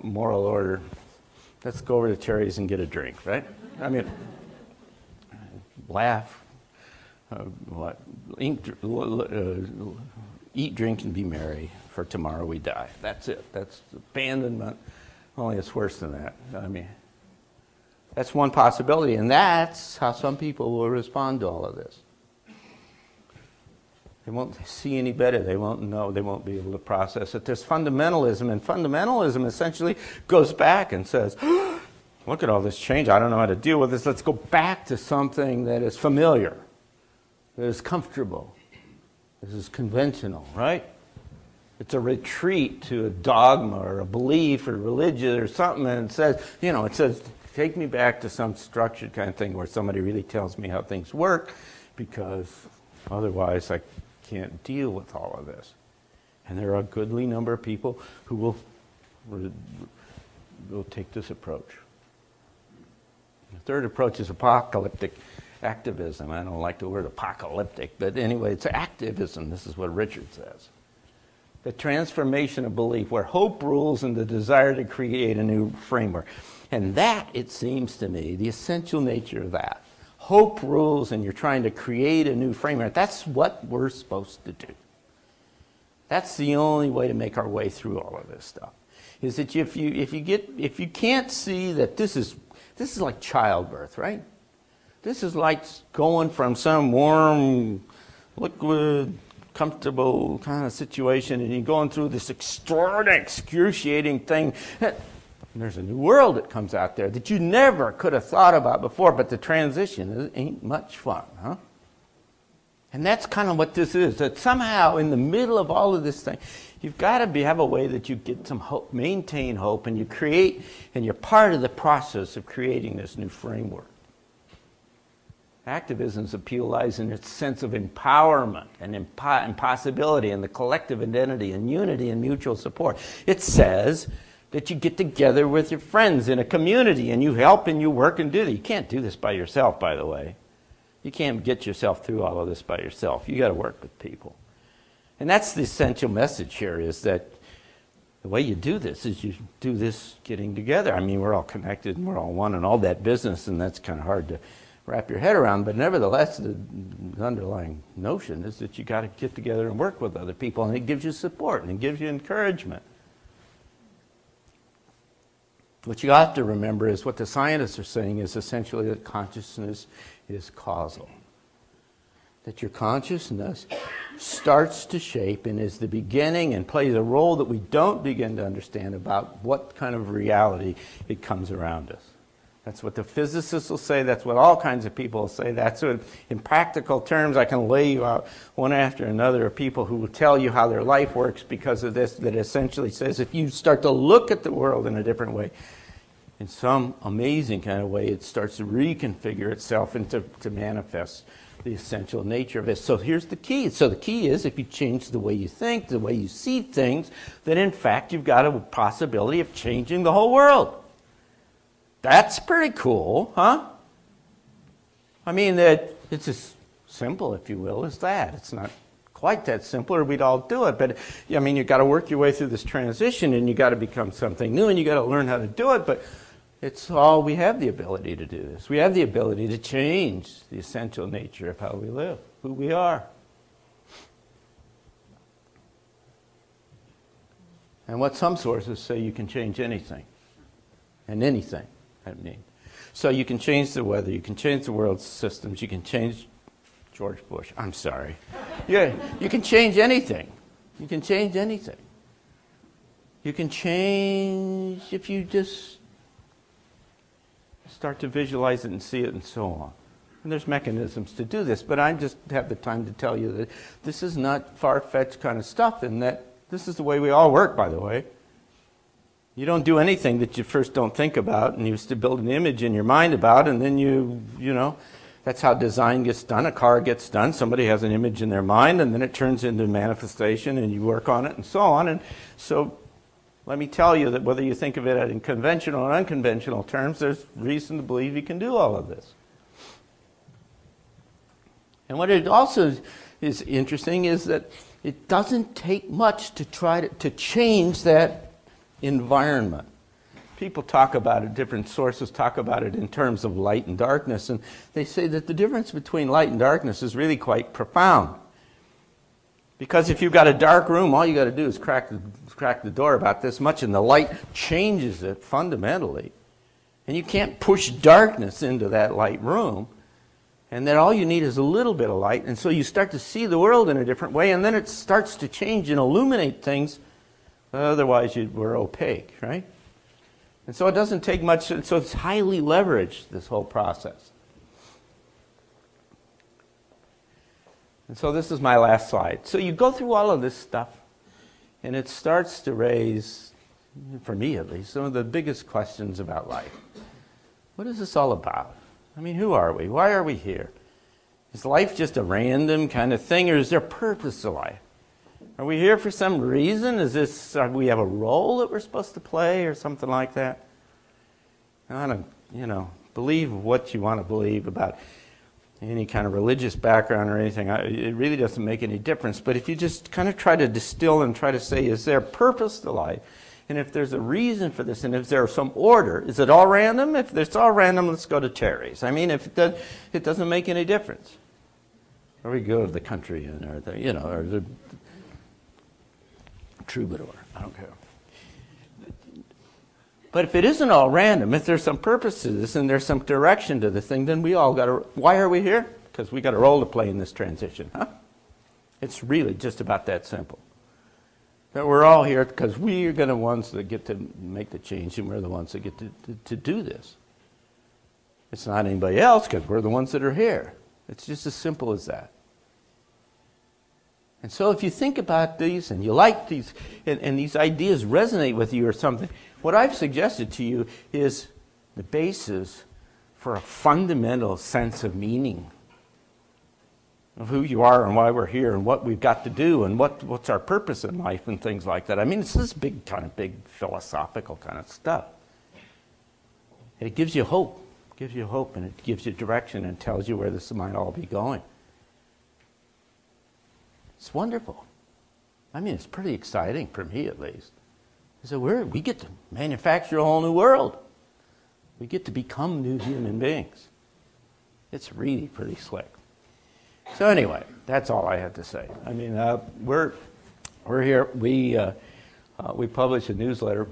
moral order. Let's go over to Terry's and get a drink, right? I mean, laugh, eat, drink, and be merry, for tomorrow we die. That's it. That's abandonment. Only it's worse than that. I mean, that's one possibility, and that's how some people will respond to all of this. They won't see any better. They won't know. They won't be able to process it. There's fundamentalism, and fundamentalism essentially goes back and says, look at all this change. I don't know how to deal with this. Let's go back to something that is familiar, that is comfortable. This is conventional, right? It's a retreat to a dogma or a belief or religion or something, and it says, take me back to some structured kind of thing where somebody really tells me how things work, because otherwise I can't deal with all of this. And there are a goodly number of people who will take this approach. The third approach is apocalyptic activism. I don't like the word apocalyptic, but anyway, it's activism. This is what Richard says. The transformation of belief, where hope rules and the desire to create a new framework. And that, it seems to me, the essential nature of that. Hope rules and you're trying to create a new framework. That's what we're supposed to do. That's the only way to make our way through all of this stuff. Is that if you can't see that this is like childbirth, right? This is like going from some warm, liquid, comfortable kind of situation, and you're going through this extraordinary, excruciating thing. There's a new world that comes out there that you never could have thought about before, but the transition ain't much fun, huh? And that's kind of what this is, that somehow in the middle of all of this thing, you've got to have a way that you get some hope, maintain hope, and you create, and you're part of the process of creating this new framework. Activism's appeal lies in its sense of empowerment and impossibility and the collective identity and unity and mutual support. It says that you get together with your friends in a community and you help and you work and do that. You can't do this by yourself, by the way. You can't get yourself through all of this by yourself. You got to work with people. And that's the essential message here, is that the way you do this is you do this getting together. I mean, we're all connected and we're all one and all that business, and that's kind of hard to wrap your head around, but nevertheless, the underlying notion is that you got to get together and work with other people, and it gives you support and it gives you encouragement. What you have to remember is what the scientists are saying is essentially that consciousness is causal. That your consciousness starts to shape and is the beginning and plays a role that we don't begin to understand about what kind of reality it comes around us. That's what the physicists will say. That's what all kinds of people will say. That's what, in practical terms, I can lay you out one after another of people who will tell you how their life works because of this, that essentially says if you start to look at the world in a different way, in some amazing kind of way, it starts to reconfigure itself and to manifest the essential nature of it. So here's the key. So the key is if you change the way you think, the way you see things, then in fact you've got a possibility of changing the whole world. That's pretty cool, huh? I mean, it's as simple, if you will, as that. It's not quite that simple, or we'd all do it. But, I mean, you've got to work your way through this transition, and you've got to become something new, and you've got to learn how to do it. But it's all, we have the ability to do this. We have the ability to change the essential nature of how we live, who we are. And what some sources say, you can change anything and anything. I mean, so you can change the weather, you can change the world systems, you can change George Bush. I'm sorry. Yeah, you can change anything. You can change anything. You can change if you just start to visualize it and see it and so on. And there's mechanisms to do this, but I just have the time to tell you that this is not far-fetched kind of stuff, and that this is the way we all work, by the way. You don't do anything that you first don't think about, and you used to build an image in your mind about, and then you know, that's how design gets done. A car gets done. Somebody has an image in their mind, and then it turns into manifestation, and you work on it, and so on. And so let me tell you that whether you think of it in conventional or unconventional terms, there's reason to believe you can do all of this. And what it also is interesting is that it doesn't take much to try to change that environment. People talk about it, different sources talk about it in terms of light and darkness, and they say that the difference between light and darkness is really quite profound. Because if you've got a dark room, all you got to do is crack the door about this much, and the light changes it fundamentally. And you can't push darkness into that light room. And then all you need is a little bit of light, and so you start to see the world in a different way, and then it starts to change and illuminate things. Otherwise, we're opaque, right? And so it doesn't take much, so it's highly leveraged, this whole process. And so this is my last slide. So you go through all of this stuff, and it starts to raise, for me at least, some of the biggest questions about life. What is this all about? I mean, who are we? Why are we here? Is life just a random kind of thing, or is there purpose to life? Are we here for some reason? We have a role that we're supposed to play or something like that? I don't, believe what you want to believe about any kind of religious background or anything. It really doesn't make any difference. But if you just kind of try to distill and try to say, is there purpose to life? And if there's a reason for this, and if there's some order, is it all random? If it's all random, let's go to Terry's. I mean, if it doesn't make any difference. Or we go to the country inn, or the troubadour. I don't care. But if it isn't all random, if there's some purpose to this and there's some direction to this thing, then we all got to. Why are we here? Because we got a role to play in this transition, huh? It's really just about that simple. That we're all here because we are the ones that get to make the change, and we're the ones that get to do this. It's not anybody else because we're the ones that are here. It's just as simple as that. And so if you think about these and you like these, and these ideas resonate with you or something, what I've suggested to you is the basis for a fundamental sense of meaning, of who you are and why we're here and what we've got to do and what's our purpose in life and things like that. I mean, it's this big philosophical kind of stuff. And it gives you hope. It gives you hope, and it gives you direction and tells you where this might all be going. It's wonderful. I mean, it's pretty exciting for me, at least. So we get to manufacture a whole new world. We get to become new human beings. It's really pretty slick. So anyway, that's all I had to say. I mean, we're here. We publish a newsletter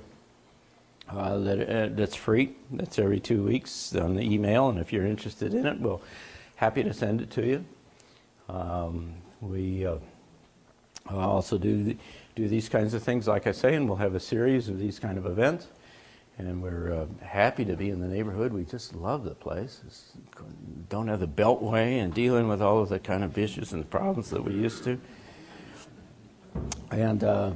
that's free. That's every 2 weeks on the email, and if you're interested in it, we're happy to send it to you. We also do these kinds of things, like I say, and we'll have a series of these kind of events. And we're happy to be in the neighborhood. We just love the place. Don't have the beltway and dealing with all of the kind of issues and problems that we used to. And I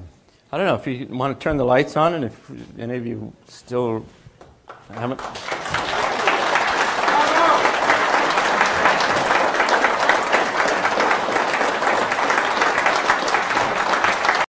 don't know if you want to turn the lights on, and if any of you still haven't.